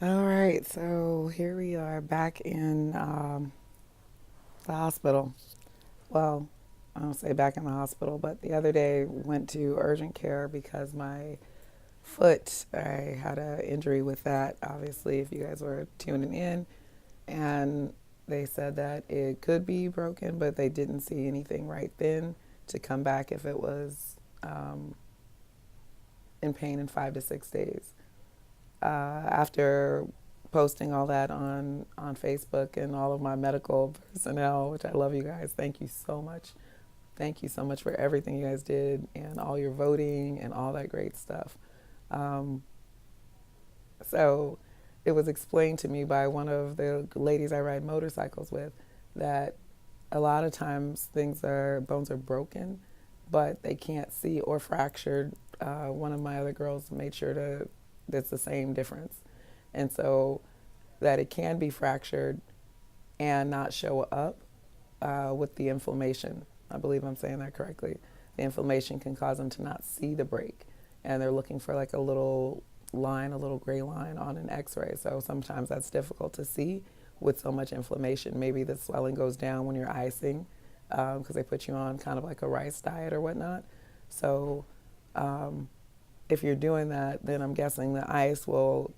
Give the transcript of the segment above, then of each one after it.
All right, so here we are back in the hospital. Well, I don't say back in the hospital, but the other day went to urgent care because my foot, I had an injury with that, obviously, if you guys were tuning in. And they said that it could be broken, but they didn't see anything right then to come back if it was in pain in 5 to 6 days. After posting all that on Facebook and all of my medical personnel, which I love you guys. Thank you so much. Thank you so much for everything you guys did and all your voting and all that great stuff. Um, so it was explained to me by one of the ladies I ride motorcycles with that a lot of times bones are broken, but they can't see or fractured. One of my other girls made sure to that's the same difference, and so that it can be fractured and not show up with the inflammation. I believe I'm saying that correctly. The inflammation can cause them to not see the break, and they're looking for like a little line, a little gray line on an X-ray. So sometimes that's difficult to see with so much inflammation. Maybe the swelling goes down when you're icing because they put you on kind of like a rice diet or whatnot. So um, if you're doing that, then I'm guessing the ice will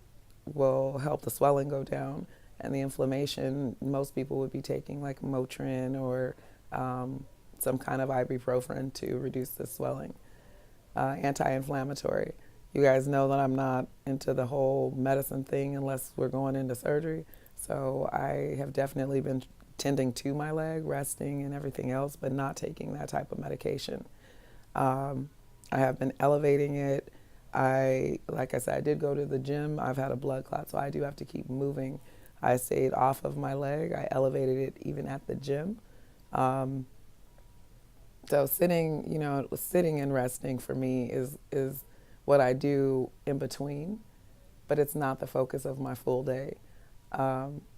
help the swelling go down and the inflammation. Most people would be taking like Motrin or some kind of ibuprofen to reduce the swelling, anti-inflammatory. You guys know that I'm not into the whole medicine thing unless we're going into surgery. So I have definitely been tending to my leg, resting and everything else, but not taking that type of medication. Um, I have been elevating it. Like I said, I did go to the gym. I've had a blood clot, so I do have to keep moving. I stayed off of my leg. I elevated it even at the gym. Um, so sitting and resting for me is what I do in between, but it's not the focus of my full day.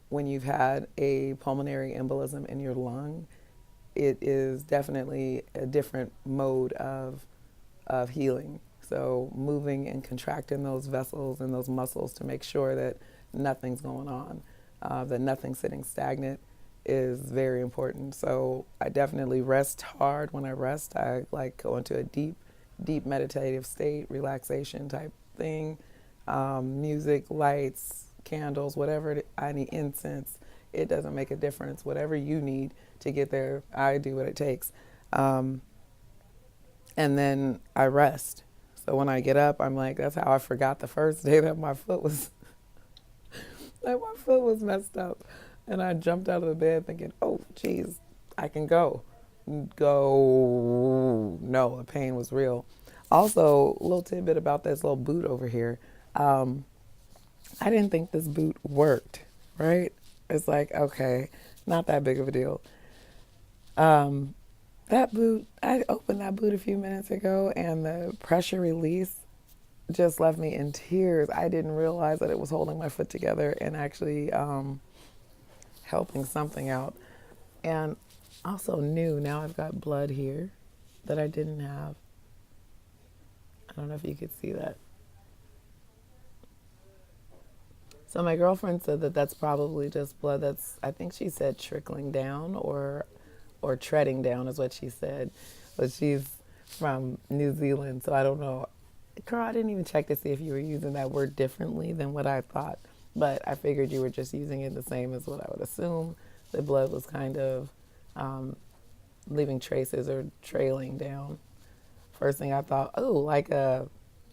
When you've had a pulmonary embolism in your lung, it is definitely a different mode of healing. So moving and contracting those vessels and those muscles to make sure that nothing's going on, that nothing's sitting stagnant is very important. So I definitely rest hard. When I rest, I like go into a deep meditative state, relaxation type thing. Music, lights, candles, whatever I need, incense. It doesn't make a difference. Whatever you need to get there, I do what it takes. Um, and then I rest. So when I get up, I'm like, that's how I forgot the first day that my foot was like my foot was messed up, and I jumped out of the bed thinking, oh, geez, I can go. Go. No, the pain was real. Also, a little tidbit about this little boot over here. Um, I didn't think this boot worked, right? It's like, okay, not that big of a deal. Um, that boot, I opened that boot a few minutes ago, and the pressure release just left me in tears. I didn't realize that it was holding my foot together and actually helping something out. And also new, now I've got blood here that I didn't have. I don't know if you could see that. So my girlfriend said that that's probably just blood that's, I think she said trickling down or treading down is what she said. But she's from New Zealand, so I don't know. Girl, I didn't even check to see if you were using that word differently than what I thought. But I figured you were just using it the same as what I would assume. The blood was kind of um, leaving traces or trailing down. First thing I thought, oh, like a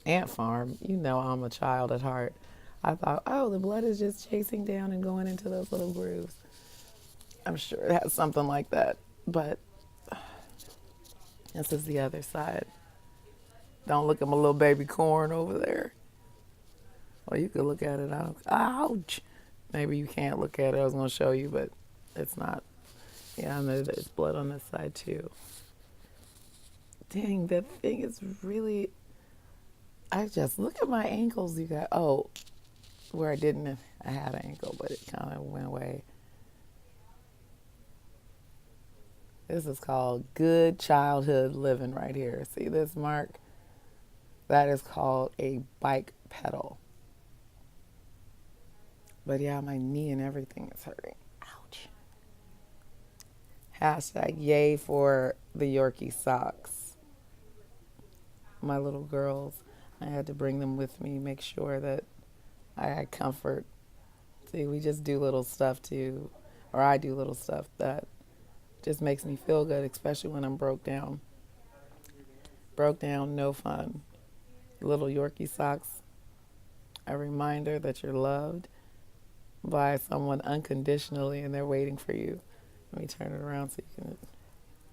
ant farm. You know, I'm a child at heart. I thought, oh, the blood is just chasing down and going into those little grooves. I'm sure it has something like that. But this is the other side. Don't look at my little baby corn over there. Well, you could look at it. Ouch. Maybe you can't look at it. I was going to show you, but it's not. Yeah, and there's blood on this side too. Dang, that thing is really. I just look at my ankles. You got where I didn't. I had an ankle, but it kind of went away. This is called good childhood living right here. See this mark? That is called a bike pedal. But yeah, my knee and everything is hurting. Ouch. Hashtag yay for the Yorkie socks. My little girls, I had to bring them with me, make sure that I had comfort. See, we just do little stuff too, or I do little stuff that just makes me feel good, especially when I'm broke down. Broke down, no fun. Little Yorkie socks, a reminder that you're loved by someone unconditionally and they're waiting for you. Let me turn it around so you can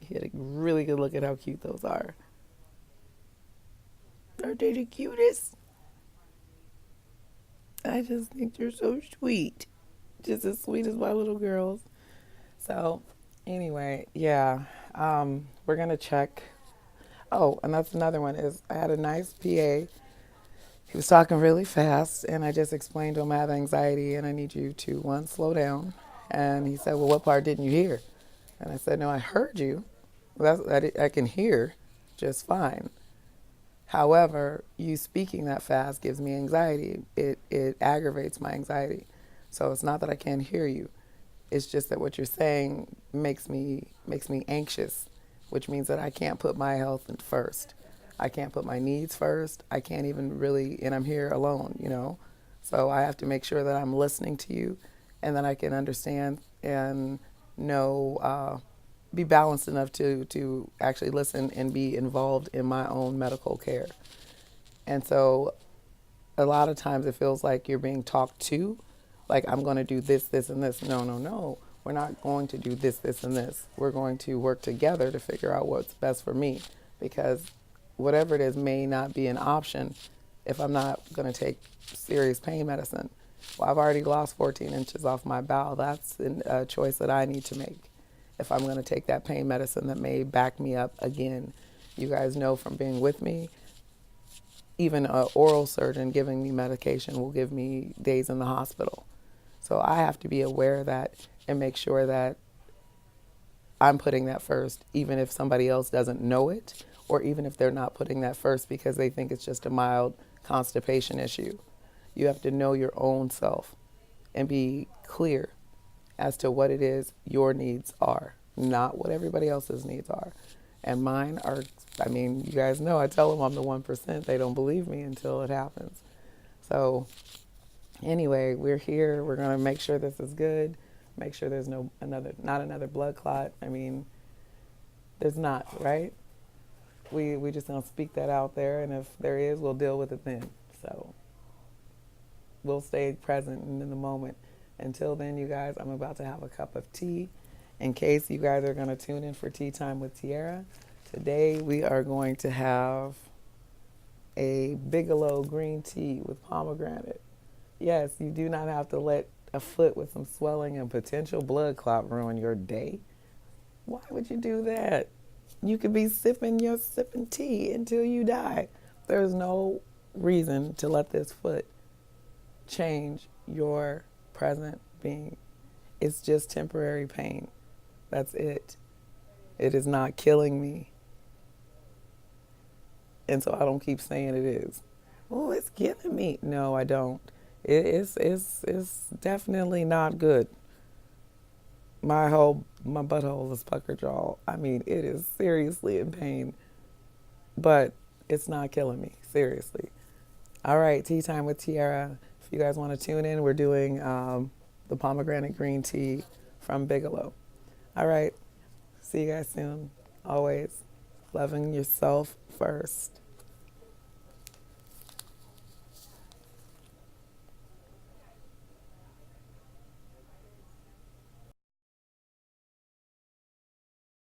get a really good look at how cute those are. Aren't they the cutest? I just think you're so sweet. Just as sweet as my little girls. So, anyway, yeah, we're going to check. Oh, and that's another one is I had a nice PA. He was talking really fast, and I just explained to him I have anxiety and I need you to, one, slow down. And he said, well, what part didn't you hear? And I said, no, I heard you. I can hear just fine. However, you speaking that fast gives me anxiety. It aggravates my anxiety. So it's not that I can't hear you. It's just that what you're saying makes me anxious, which means that I can't put my health first. I can't put my needs first. I can't even really, and I'm here alone, you know. So I have to make sure that I'm listening to you, and that I can understand and know, be balanced enough to actually listen and be involved in my own medical care. And so a lot of times it feels like you're being talked to, like I'm going to do this, this, and this. No, no, no. We're not going to do this, this, and this. We're going to work together to figure out what's best for me, because whatever it is may not be an option if I'm not going to take serious pain medicine. Well, I've already lost 14 inches off my bowel. That's a choice that I need to make if I'm going to take that pain medicine that may back me up again. You guys know from being with me, even an oral surgeon giving me medication will give me days in the hospital. So I have to be aware of that and make sure that I'm putting that first, even if somebody else doesn't know it, or even if they're not putting that first because they think it's just a mild constipation issue. You have to know your own self and be clear as to what it is your needs are, not what everybody else's needs are. And mine are, I mean, you guys know I tell them I'm the 1%. They don't believe me until it happens. So anyway, we're here. We're going to make sure this is good. Make sure there's not another blood clot. I mean, there's not, right? We just going to speak that out there. And if there is, we'll deal with it then. So we'll stay present and in the moment. Until then, you guys, I'm about to have a cup of tea. In case you guys are going to tune in for Tea Time with Tiara, today we are going to have a Bigelow green tea with pomegranate. Yes, you do not have to let a foot with some swelling and potential blood clot ruin your day. Why would you do that? You could be sipping tea until you die. There's no reason to let this foot change your present being. It's just temporary pain. That's it. It is not killing me. And so I don't keep saying it is. Oh, it's killing me. No, I don't. It's definitely not good. My butthole is puckered, y'all. I mean, it is seriously in pain, but it's not killing me, seriously. All right, Tea Time with Tiara. If you guys want to tune in, we're doing the pomegranate green tea from Bigelow. All right, see you guys soon. Always loving yourself first.